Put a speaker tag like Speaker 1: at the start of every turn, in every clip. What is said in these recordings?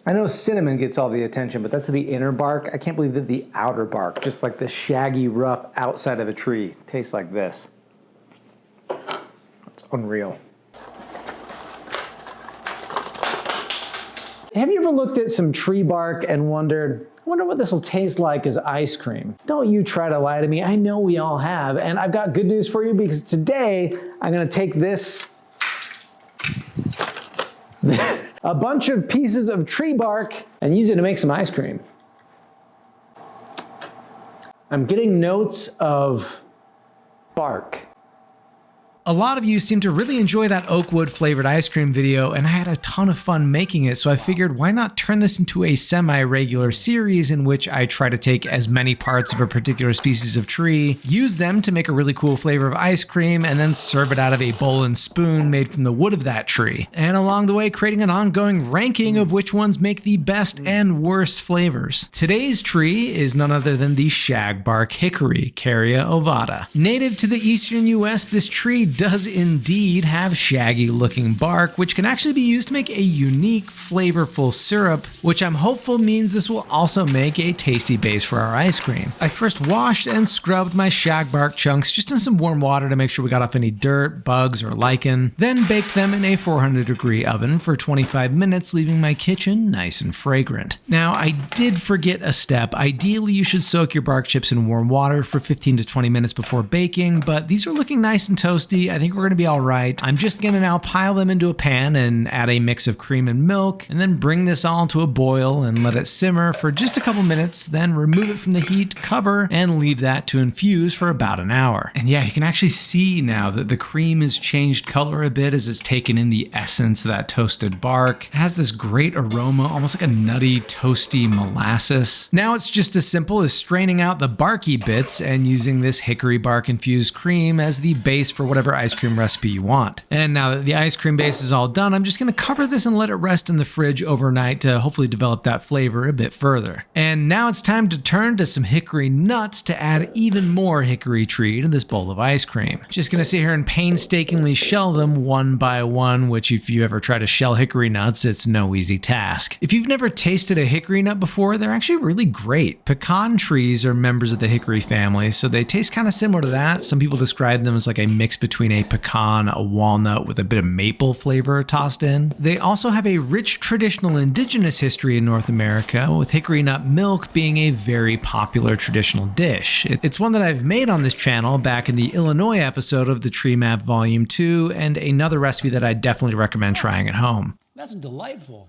Speaker 1: I know cinnamon gets all the attention, but that's the inner bark. I can't believe that the outer bark, just like the shaggy, rough outside of a tree, tastes like this. It's unreal. Have you ever looked at some tree bark and wondered, I wonder what this will taste like as ice cream? Don't you try to lie to me. I know we all have. And I've got good news for you, because today I'm going to take this a bunch of pieces of tree bark and use it to make some ice cream. I'm getting notes of bark.
Speaker 2: A lot of you seem to really enjoy that oak wood flavored ice cream video, and I had a ton of fun making it, so I figured why not turn this into a semi-regular series in which I try to take as many parts of a particular species of tree, use them to make a really cool flavor of ice cream, and then serve it out of a bowl and spoon made from the wood of that tree. And along the way, creating an ongoing ranking of which ones make the best and worst flavors. Today's tree is none other than the shagbark hickory, Caria ovata. Native to the eastern US, this tree does indeed have shaggy looking bark, which can actually be used to make a unique flavorful syrup, which I'm hopeful means this will also make a tasty base for our ice cream. I first washed and scrubbed my shagbark chunks just in some warm water to make sure we got off any dirt, bugs, or lichen, then baked them in a 400-degree oven for 25 minutes, leaving my kitchen nice and fragrant. Now, I did forget a step. Ideally, you should soak your bark chips in warm water for 15 to 20 minutes before baking, but these are looking nice and toasty. I think we're going to be all right. I'm just going to now pile them into a pan and add a mix of cream and milk, and then bring this all to a boil and let it simmer for just a couple minutes, then remove it from the heat, cover, and leave that to infuse for about an hour. And yeah, you can actually see now that the cream has changed color a bit as it's taken in the essence of that toasted bark. It has this great aroma, almost like a nutty, toasty molasses. Now it's just as simple as straining out the barky bits and using this hickory bark infused cream as the base for whatever ice cream recipe you want. And now that the ice cream base is all done, I'm just going to cover this and let it rest in the fridge overnight to hopefully develop that flavor a bit further. And now it's time to turn to some hickory nuts to add even more hickory tree to this bowl of ice cream. Just going to sit here and painstakingly shell them one by one, which if you ever try to shell hickory nuts, it's no easy task. If you've never tasted a hickory nut before, they're actually really great. Pecan trees are members of the hickory family, so they taste kind of similar to that. Some people describe them as like a mix between a pecan, a walnut with a bit of maple flavor tossed in. They also have a rich traditional indigenous history in North America, with hickory nut milk being a very popular traditional dish. It's one that I've made on this channel back in the Illinois episode of the Tree Map Volume 2, and another recipe that I definitely recommend trying at home.
Speaker 1: That's delightful.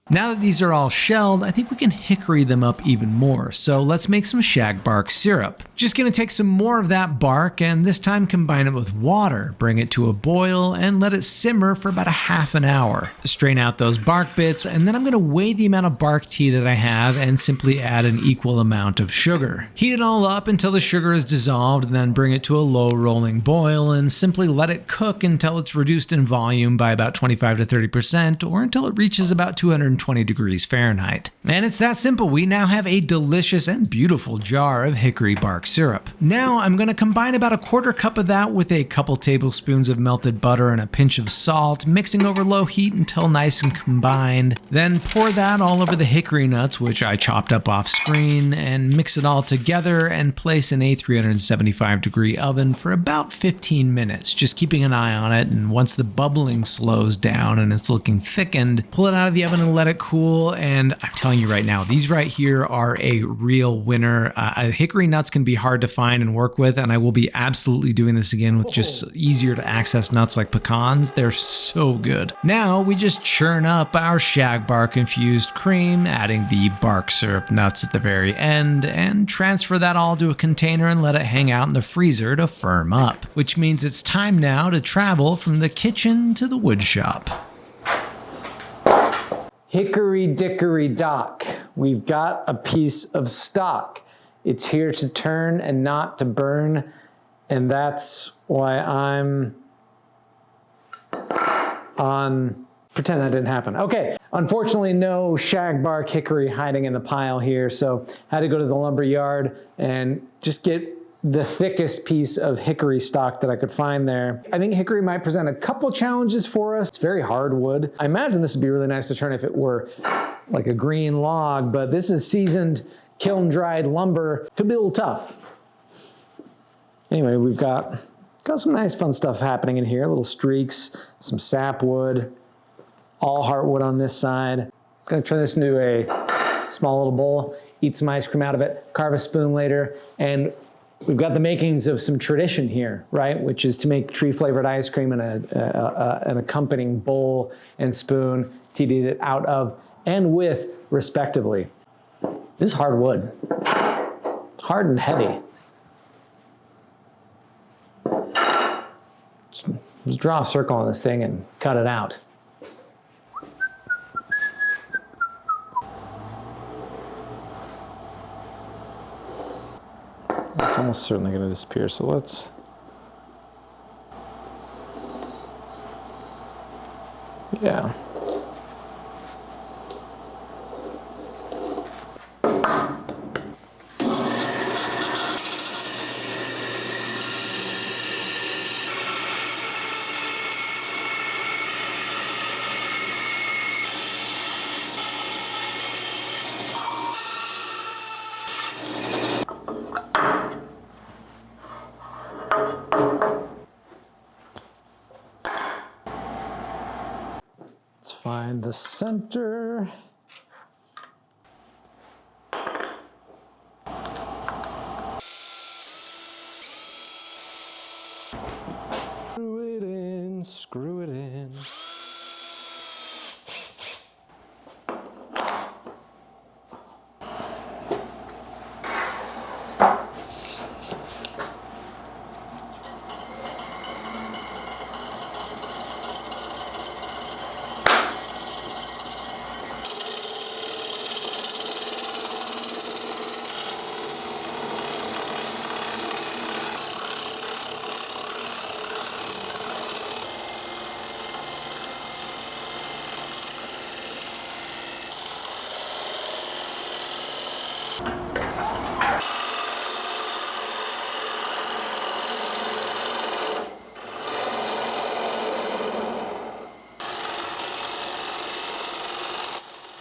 Speaker 2: Now that these are all shelled, I think we can hickory them up even more, so let's make some shagbark syrup. Just gonna take some more of that bark and this time combine it with water, bring it to a boil, and let it simmer for about a half an hour. Strain out those bark bits, and then I'm gonna weigh the amount of bark tea that I have and simply add an equal amount of sugar. Heat it all up until the sugar is dissolved, and then bring it to a low rolling boil and simply let it cook until it's reduced in volume by about 25 to 30%, or until it reaches about 220 degrees Fahrenheit. And it's that simple. We now have a delicious and beautiful jar of hickory bark syrup. Now I'm going to combine about a quarter cup of that with a couple tablespoons of melted butter and a pinch of salt, mixing over low heat until nice and combined. Then pour that all over the hickory nuts, which I chopped up off screen, and mix it all together and place in a 375 degree oven for about 15 minutes, just keeping an eye on it. And once the bubbling slows down and it's looking thickened, pull it out of the oven and let it cool. And I'm telling you right now, these right here are a real winner. Hickory nuts can be hard to find and work with, and I will be absolutely doing this again with just easier to access nuts like pecans. They're so good. Now we just churn up our shagbark infused cream, adding the bark syrup nuts at the very end, and transfer that all to a container and let it hang out in the freezer to firm up, which means it's time now to travel from the kitchen to the wood shop.
Speaker 1: Hickory dickory dock, we've got a piece of stock. It's here to turn and not to burn, and that's why I'm on, pretend that didn't happen. Okay, unfortunately no shagbark hickory hiding in the pile here, so had to go to the lumber yard and just get the thickest piece of hickory stock that I could find there. I think hickory might present a couple challenges for us. It's very hard wood. I imagine this would be really nice to turn if it were like a green log, but this is seasoned, kiln-dried lumber. Could be a little tough. Anyway, we've got some nice fun stuff happening in here. Little streaks, some sapwood, all heartwood on this side. I'm gonna turn this into a small little bowl, eat some ice cream out of it, carve a spoon later, and we've got the makings of some tradition here, right? Which is to make tree-flavored ice cream in an accompanying bowl and spoon to eat it out of and with, respectively. This is hard wood. Hard and heavy. Just draw a circle on this thing and cut it out. It's almost certainly going to disappear, so let's... Yeah. Let's find the center. Screw it in, screw it in.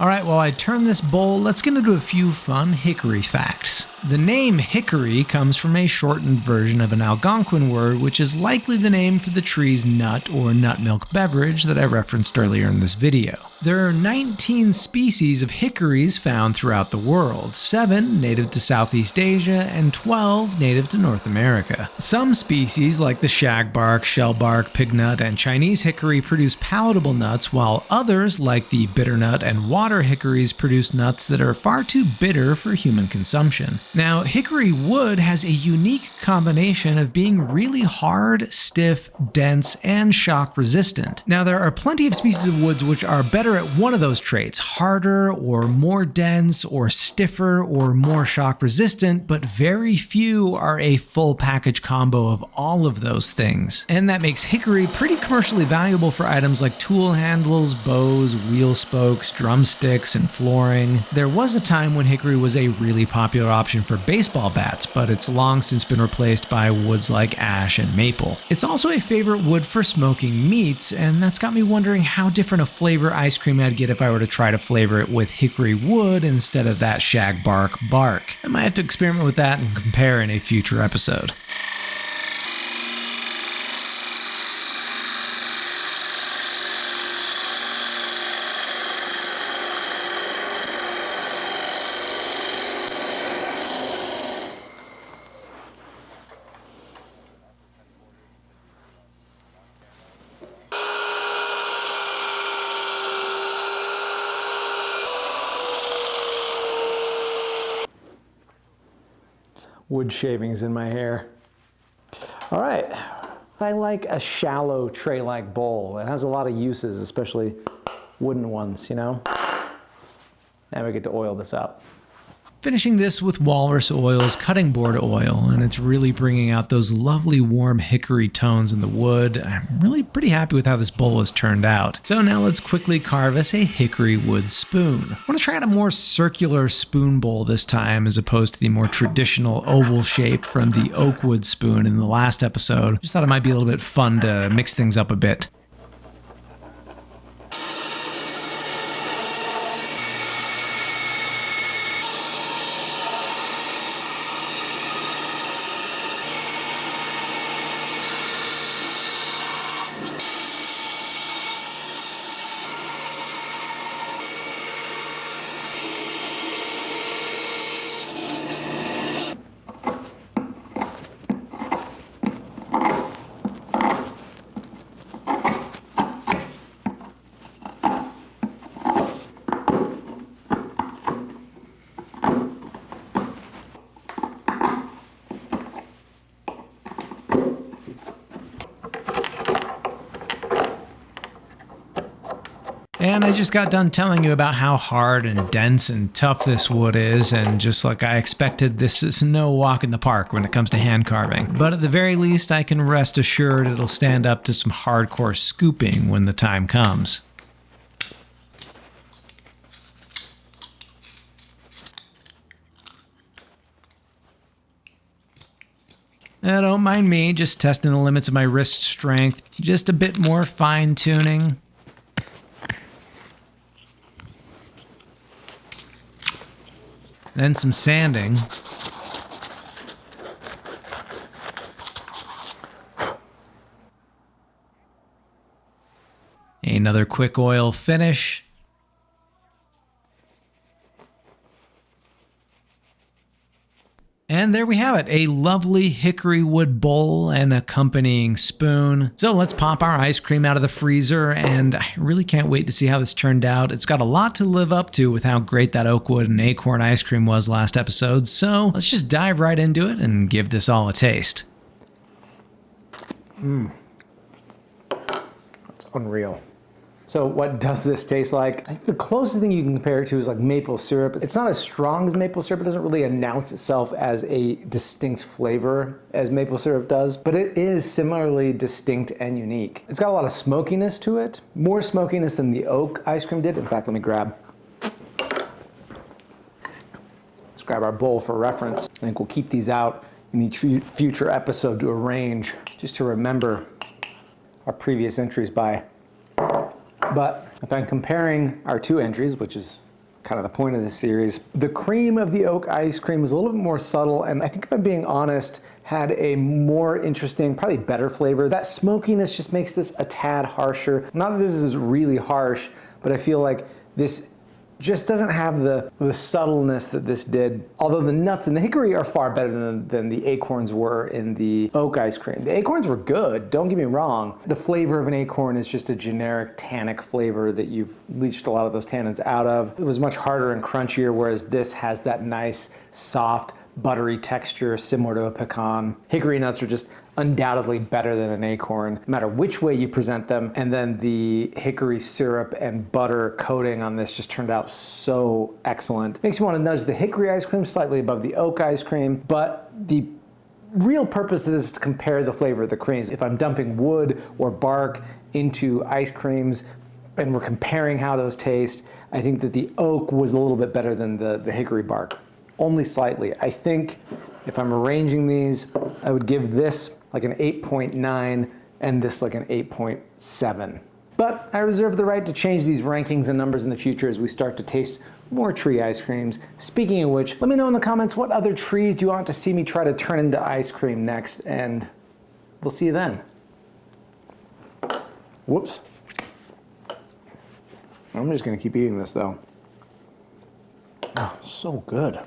Speaker 2: All right, while I turn this bowl, let's get into a few fun hickory facts. The name hickory comes from a shortened version of an Algonquin word, which is likely the name for the tree's nut or nut milk beverage that I referenced earlier in this video. There are 19 species of hickories found throughout the world, 7 native to Southeast Asia and 12 native to North America. Some species like the shagbark, shellbark, pignut, and Chinese hickory produce palatable nuts, while others like the bitternut and water hickories produce nuts that are far too bitter for human consumption. Now, hickory wood has a unique combination of being really hard, stiff, dense, and shock resistant. Now, there are plenty of species of woods which are better at one of those traits, harder or more dense or stiffer or more shock resistant, but very few are a full package combo of all of those things. And that makes hickory pretty commercially valuable for items like tool handles, bows, wheel spokes, drumsticks, and flooring. There was a time when hickory was a really popular option for baseball bats, but it's long since been replaced by woods like ash and maple. It's also a favorite wood for smoking meats, and that's got me wondering how different a flavor ice cream I'd get if I were to try to flavor it with hickory wood instead of that shagbark bark. I might have to experiment with that and compare in a future episode.
Speaker 1: Wood shavings in my hair. All right, I like a shallow tray-like bowl. It has a lot of uses, especially wooden ones, you know? Now we get to oil this up.
Speaker 2: Finishing this with walrus oil's cutting board oil, and it's really bringing out those lovely warm hickory tones in the wood. I'm really pretty happy with how this bowl has turned out. So now let's quickly carve us a hickory wood spoon. I want to try out a more circular spoon bowl this time as opposed to the more traditional oval shape from the oak wood spoon in the last episode. Just thought it might be a little bit fun to mix things up a bit. And I just got done telling you about how hard and dense and tough this wood is, and just like I expected, this is no walk in the park when it comes to hand carving. But at the very least, I can rest assured it'll stand up to some hardcore scooping when the time comes. Don't mind me, just testing the limits of my wrist strength. Just a bit more fine-tuning. Then some sanding. Another quick oil finish. And there we have it, a lovely hickory wood bowl and accompanying spoon. So let's pop our ice cream out of the freezer, and I really can't wait to see how this turned out. It's got a lot to live up to with how great that oak wood and acorn ice cream was last episode. So let's just dive right into it and give this all a taste.
Speaker 1: That's unreal. So what does this taste like? I think the closest thing you can compare it to is like maple syrup. It's not as strong as maple syrup. It doesn't really announce itself as a distinct flavor as maple syrup does, but it is similarly distinct and unique. It's got a lot of smokiness to it, more smokiness than the oak ice cream did. In fact, let's grab our bowl for reference. I think we'll keep these out in each future episode to arrange, just to remember our previous entries by. But if I'm comparing our two entries, which is kind of the point of this series, the cream of the oak ice cream is a little bit more subtle, and I think if I'm being honest, had a more interesting, probably better flavor. That smokiness just makes this a tad harsher. Not that this is really harsh, but I feel like this just doesn't have the subtleness that this did. Although the nuts in the hickory are far better than the acorns were in the oak ice cream. The acorns were good, don't get me wrong. The flavor of an acorn is just a generic tannic flavor that you've leached a lot of those tannins out of. It was much harder and crunchier, whereas this has that nice, soft, buttery texture similar to a pecan. Hickory nuts are just undoubtedly better than an acorn, no matter which way you present them. And then the hickory syrup and butter coating on this just turned out so excellent. Makes you want to nudge the hickory ice cream slightly above the oak ice cream, but the real purpose of this is to compare the flavor of the creams. If I'm dumping wood or bark into ice creams and we're comparing how those taste, I think that the oak was a little bit better than the hickory bark. Only slightly. I think if I'm arranging these, I would give this like an 8.9 and this like an 8.7. But I reserve the right to change these rankings and numbers in the future as we start to taste more tree ice creams. Speaking of which, let me know in the comments what other trees do you want to see me try to turn into ice cream next, and we'll see you then. Whoops. I'm just gonna keep eating this though. Oh, so good.